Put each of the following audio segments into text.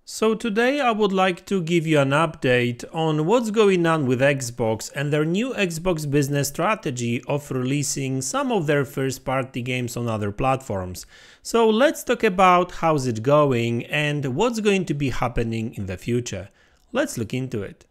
So today I would like to give you an update on what's going on with Xbox and their new Xbox business strategy of releasing some of their first-party games on other platforms. So let's talk about how's it going and what's going to be happening in the future. Let's look into it.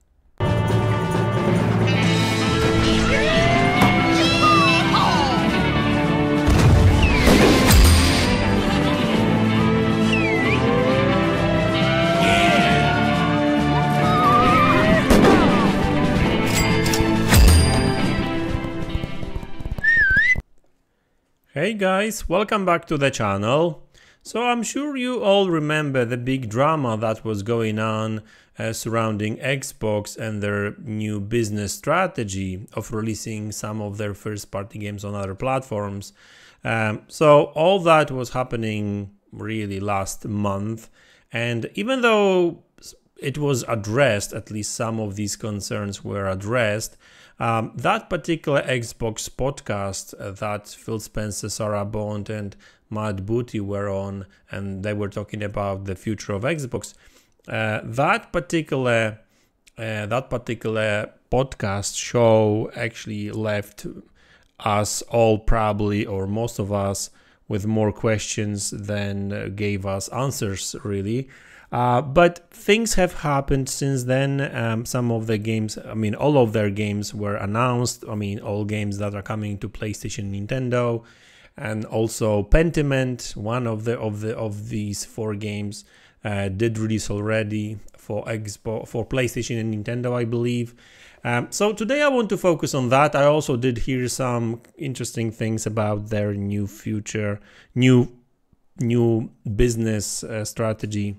Hey guys, welcome back to the channel. So I'm sure you all remember the big drama that was going on surrounding Xbox and their new business strategy of releasing some of their first-party games on other platforms. So all that was happening really last month, and even though it was addressed, at least some of these concerns were addressed, that particular Xbox podcast that Phil Spencer, Sarah Bond and Matt Booty were on, and they were talking about the future of Xbox, that particular podcast show actually left us all, probably, or most of us, with more questions than gave us answers, really. But things have happened since then. Some of the games, all of their games were announced. All games that are coming to PlayStation, Nintendo, and also Pentiment, one of these four games, did release already for Xbox, for PlayStation and Nintendo, I believe. So today I want to focus on that. I also did hear some interesting things about their new business strategy.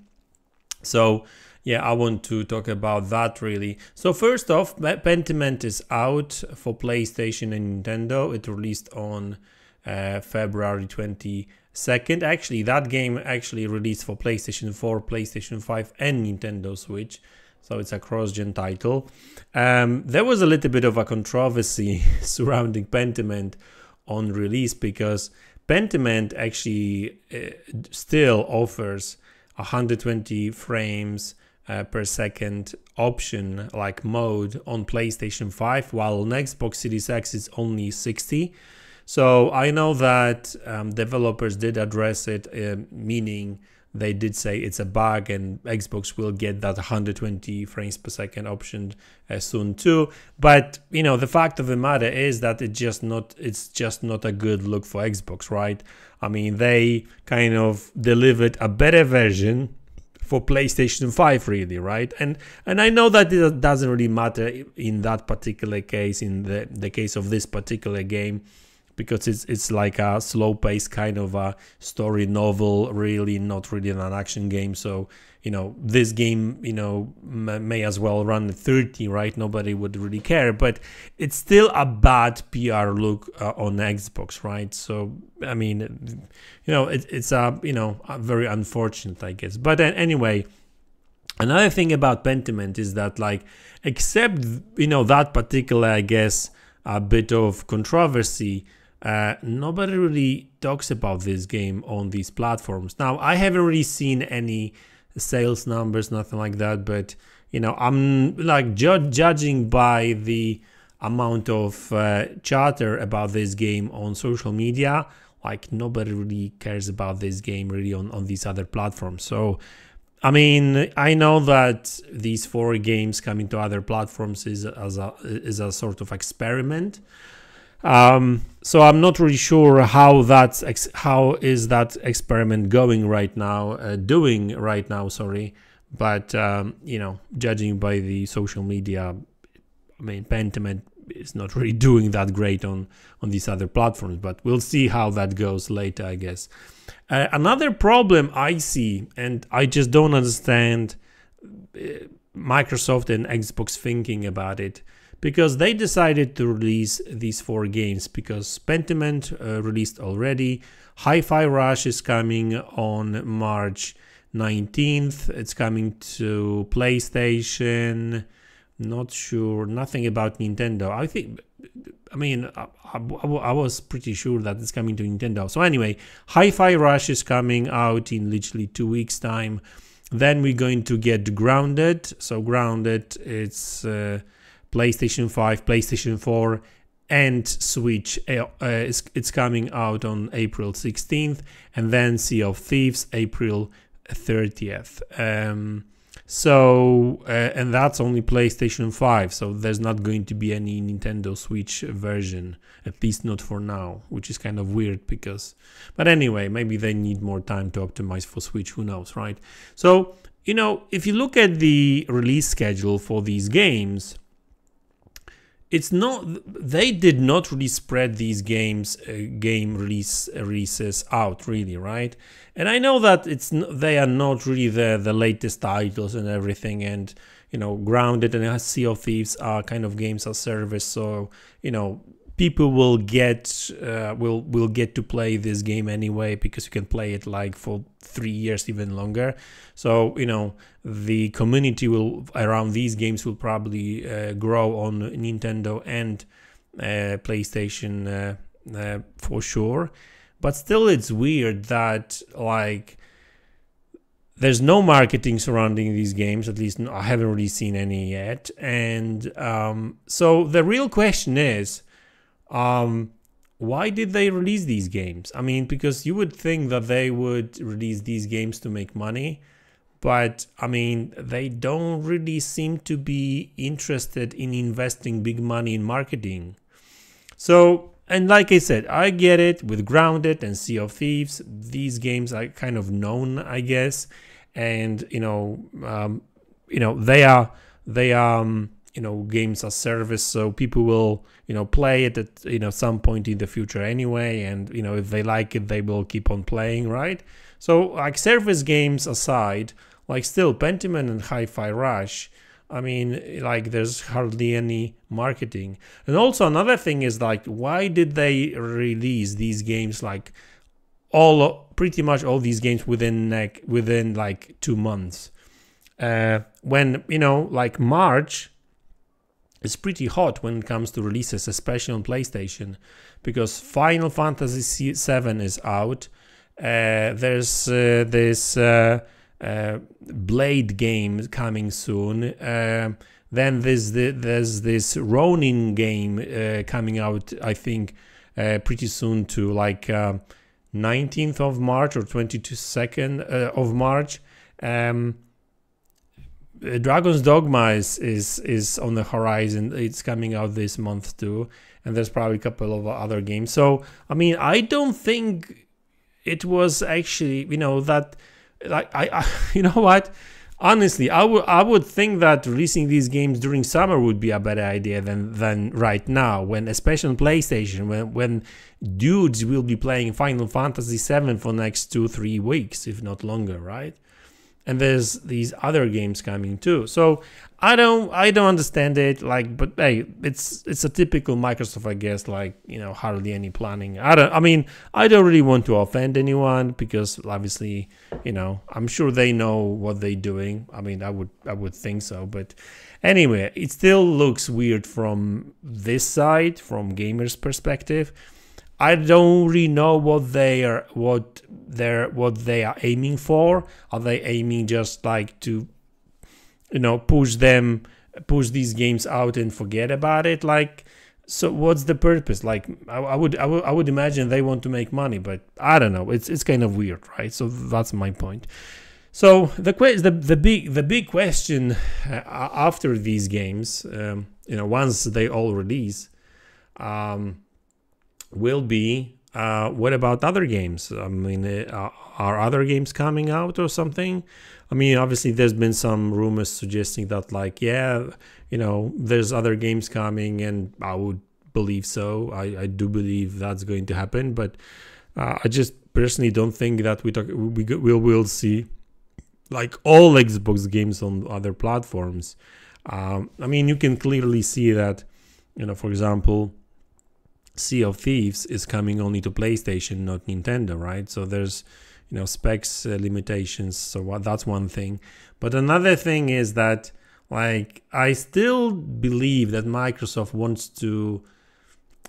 So yeah, I want to talk about that really. So first off, Pentiment is out for PlayStation and Nintendo. It released on February 22nd. Actually, that game actually released for PlayStation 4, PlayStation 5 and Nintendo Switch. So it's a cross-gen title. There was a little bit of a controversy surrounding Pentiment on release because Pentiment actually still offers 120 frames per second option like mode on PlayStation 5, while on Xbox Series X it's only 60. So I know that developers did address it, meaning they did say it's a bug and Xbox will get that 120 frames per second option soon too. But the fact of the matter is that it's just not a good look for Xbox, right? They kind of delivered a better version for PlayStation 5 really, right? And I know that it doesn't really matter in that particular case, in the case of this particular game, because it's like a slow-paced kind of a story novel, really, not really an action game. So, this game, may as well run at 30, right? Nobody would really care, but it's still a bad PR look on Xbox, right? So, it's a very unfortunate, I guess. But anyway, another thing about Pentiment is that, except, that particular, I guess, a bit of controversy, nobody really talks about this game on these platforms. Now, I haven't really seen any sales numbers, nothing like that, but I'm judging by the amount of chatter about this game on social media. Nobody really cares about this game really on these other platforms. So I know that these four games coming to other platforms is a sort of experiment. So I'm not really sure how is that experiment going right now, but judging by the social media, Pentiment is not really doing that great on these other platforms, but we'll see how that goes later, I guess. Another problem I see, and I just don't understand Microsoft and Xbox thinking about it, because they decided to release these four games because Pentiment released already. Hi-Fi Rush is coming on March 19th. It's coming to PlayStation. Not sure, nothing about Nintendo. I was pretty sure that it's coming to Nintendo. So anyway, Hi-Fi Rush is coming out in literally 2 weeks time. Then we're going to get Grounded. So Grounded, it's PlayStation 5, PlayStation 4, and Switch. It's coming out on April 16th, and then Sea of Thieves April 30th. And that's only PlayStation 5, so there's not going to be any Nintendo Switch version, at least not for now, which is kind of weird but anyway, maybe they need more time to optimize for Switch, who knows, right? So, if you look at the release schedule for these games, they did not really spread these game releases out really, right? And I know that they are not really the latest titles and everything, and Grounded and Sea of Thieves are kind of games as service, so people will get to play this game anyway, because you can play it like for 3 years, even longer. So the community around these games will probably grow on Nintendo and PlayStation for sure. But still, it's weird that there's no marketing surrounding these games. At least I haven't really seen any yet. And so the real question is, why did they release these games? I mean, because you would think that they would release these games to make money, but I mean, they don't really seem to be interested in investing big money in marketing. So, and like I said, I get it with Grounded and Sea of Thieves. These games are kind of known, I guess, and they are games as service, so people will play it at some point in the future anyway, and if they like it, they will keep on playing, right? So like service games aside, like still Pentiment and Hi-Fi Rush, I mean, like there's hardly any marketing. And also another thing is, like, why did they release these games, like pretty much all these games within like 2 months, when like March is pretty hot when it comes to releases, especially on PlayStation, because Final Fantasy VII is out. There's this Blade game coming soon. Then there's this Ronin game coming out, I think, pretty soon too, like 19th of March or 22nd of March. Dragon's Dogma is on the horizon. It's coming out this month too, and there's probably a couple of other games. So I mean, I don't think it was actually that, like, I you know what, honestly, I would think that releasing these games during summer would be a better idea than right now, when, especially on PlayStation, when dudes will be playing Final Fantasy VII for next 2-3 weeks, if not longer, right? And there's these other games coming too. So I don't understand it, like, but hey, it's a typical Microsoft, I guess, like, hardly any planning. I don't really want to offend anyone, because obviously, I'm sure they know what they're doing. I mean, I would think so, but anyway, it still looks weird from this side, from gamers' perspective. I don't really know what they are aiming for. Are they aiming just like to, push these games out and forget about it? Like, so what's the purpose? Like, I would imagine they want to make money, but I don't know. It's kind of weird, right? So that's my point. So the big question after these games, once they all release, will be, what about other games? I mean, are other games coming out or something? I mean, obviously there's been some rumors suggesting that, like, yeah, there's other games coming, and I would believe so. I do believe that's going to happen, but I just personally don't think that we'll see like all Xbox games on other platforms. I mean, you can clearly see that, for example, Sea of Thieves is coming only to PlayStation, not Nintendo, right? So there's, specs limitations. So that's one thing. But another thing is that, like, I still believe that Microsoft wants to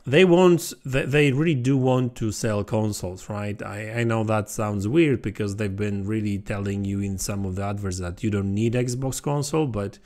they really do want to sell consoles, right? I know that sounds weird because they've been really telling you in some of the adverts that you don't need Xbox console, but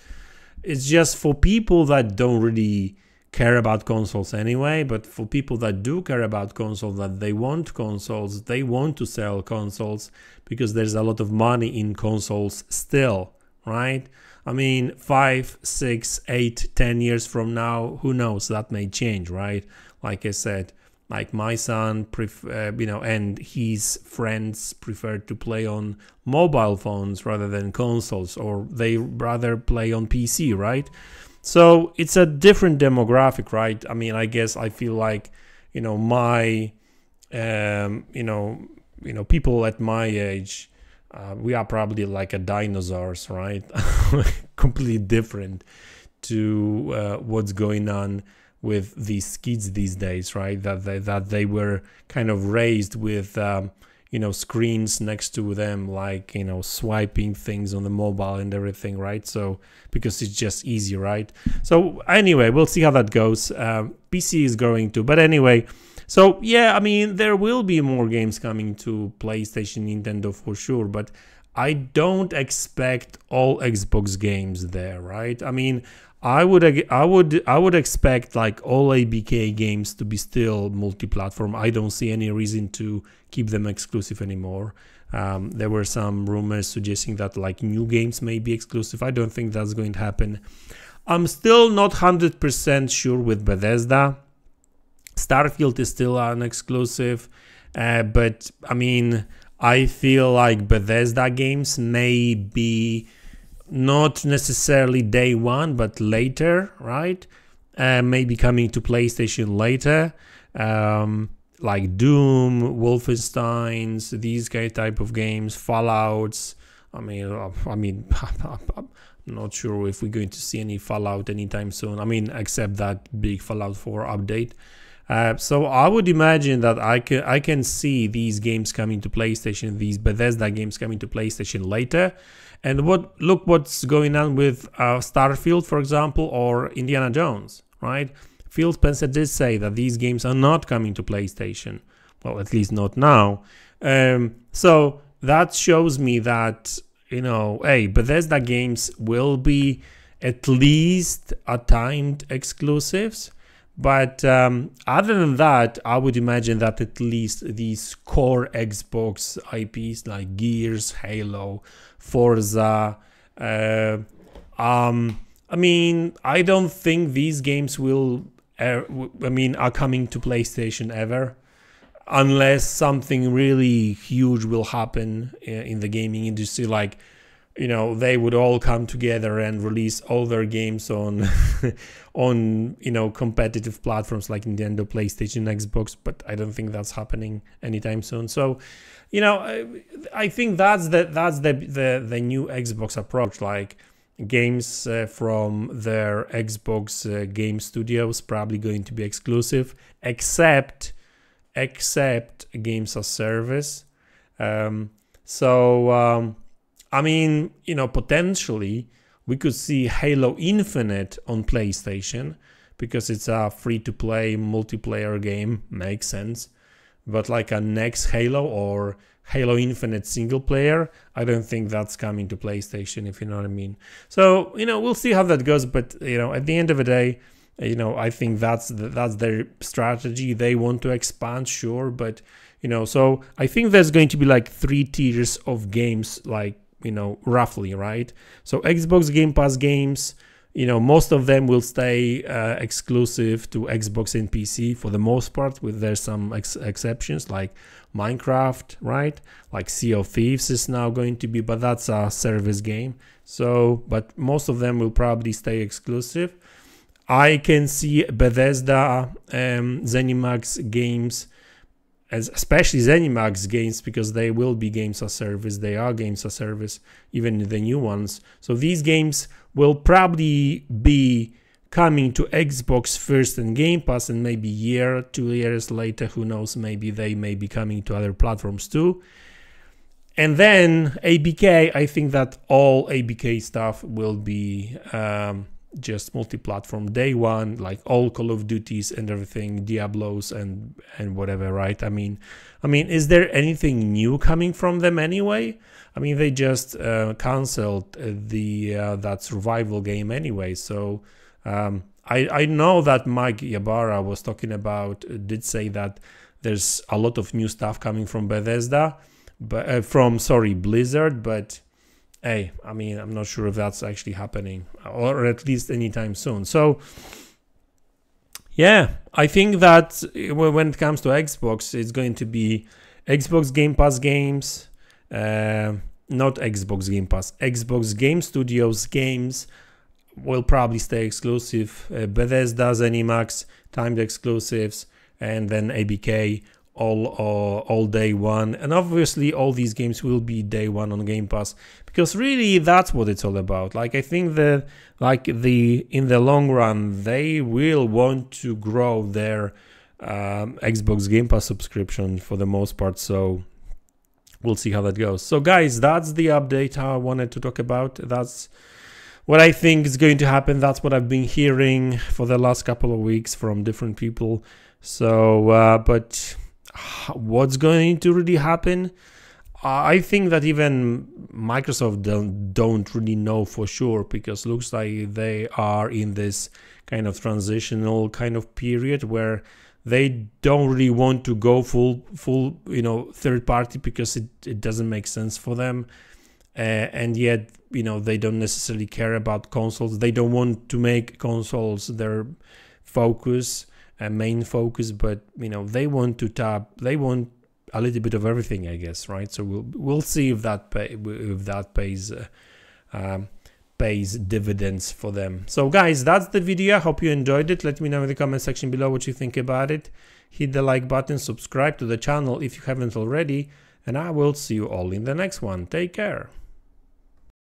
it's just for people that don't really care about consoles anyway. But for people that do care about consoles, that they want consoles, they want to sell consoles because there's a lot of money in consoles still, right? I mean, 5, 6, 8, 10 years from now, who knows, that may change, right? Like I said, like my son, and his friends prefer to play on mobile phones rather than consoles, or they rather play on PC, right? So it's a different demographic, right? I mean, I guess I feel like, my, people at my age, we are probably like a dinosaurs, right? Completely different to what's going on with these kids these days, right? That they were kind of raised with screens next to them, like swiping things on the mobile and everything, right? So because it's just easy, right? So anyway, we'll see how that goes. PC is going to, but anyway. So yeah, I mean, there will be more games coming to PlayStation, Nintendo for sure, but I don't expect all Xbox games there, right? I mean, I would expect like all ABK games to be still multi-platform. I don't see any reason to keep them exclusive anymore. There were some rumors suggesting that like new games may be exclusive. I don't think that's going to happen. I'm still not 100% sure with Bethesda. Starfield is still an exclusive, but I mean, I feel like Bethesda games may be not necessarily day one, but later, right? Maybe coming to PlayStation later, like Doom, Wolfensteins, these type of games, Fallouts. I mean, I'm not sure if we're going to see any Fallout anytime soon. I mean, except that big Fallout 4 update. So I would imagine that I can see these games coming to PlayStation, these Bethesda games coming to PlayStation later. And look what's going on with Starfield, for example, or Indiana Jones, right? Phil Spencer did say that these games are not coming to PlayStation. Well, at least not now. So that shows me that, hey, Bethesda games will be at least timed exclusives. But other than that, I would imagine that at least these core Xbox IPs like Gears, Halo, Forza, I mean, I don't think these games are coming to PlayStation ever, unless something really huge will happen in the gaming industry, like they would all come together and release all their games on on competitive platforms like Nintendo, PlayStation, Xbox, but I don't think that's happening anytime soon. So I think that's the new Xbox approach, like games from their Xbox game studios probably going to be exclusive, except games as service. I mean, potentially we could see Halo Infinite on PlayStation because it's a free-to-play multiplayer game, makes sense. But like a next Halo or Halo Infinite single player, I don't think that's coming to PlayStation, if you know what I mean. So, we'll see how that goes. But, at the end of the day, I think that's their strategy. They want to expand, sure. But, so I think there's going to be like 3 tiers of games, like, roughly, right? So Xbox Game Pass games, most of them will stay exclusive to Xbox and PC for the most part, with there's some exceptions like Minecraft, right? Like Sea of Thieves is now going to be, but that's a service game. So, but most of them will probably stay exclusive. I can see Bethesda, ZeniMax games, especially ZeniMax games, because they will be games as service. They are games as service, even the new ones. So these games will probably be coming to Xbox first and Game Pass, and maybe a year, 2 years later, who knows, maybe they may be coming to other platforms too. And then ABK, I think that all ABK stuff will be just multi-platform day one, like all Call of Duties and everything, Diablos and whatever, right? I mean, is there anything new coming from them anyway? I mean, they just canceled the that survival game anyway. So I know that Mike Ybarra was talking about, did say that there's a lot of new stuff coming from Bethesda, but Blizzard, but hey, I mean, I'm not sure if that's actually happening, or at least anytime soon. So yeah, I think that when it comes to Xbox, it's going to be Xbox Game Pass games, not Xbox Game Pass, Xbox Game Studios games will probably stay exclusive. Bethesda's ZeniMax timed exclusives, and then ABK all day one. And obviously all these games will be day one on Game Pass, because really that's what it's all about. Like, I think that in the long run they will want to grow their Xbox Game Pass subscription for the most part. So we'll see how that goes. So guys, that's the update I wanted to talk about. That's what I think is going to happen. That's what I've been hearing for the last couple of weeks from different people. So but what's going to really happen? I think that even Microsoft don't really know for sure, because looks like they are in this kind of transitional kind of period where they don't really want to go full third party, because it doesn't make sense for them, and yet they don't necessarily care about consoles. They don't want to make consoles their focus, main focus, but they want a little bit of everything, I guess, right? So we'll see if that pays dividends for them. So guys, that's the video. I hope you enjoyed it. Let me know in the comment section below what you think about it. Hit the like button, subscribe to the channel if you haven't already, and I will see you all in the next one. Take care.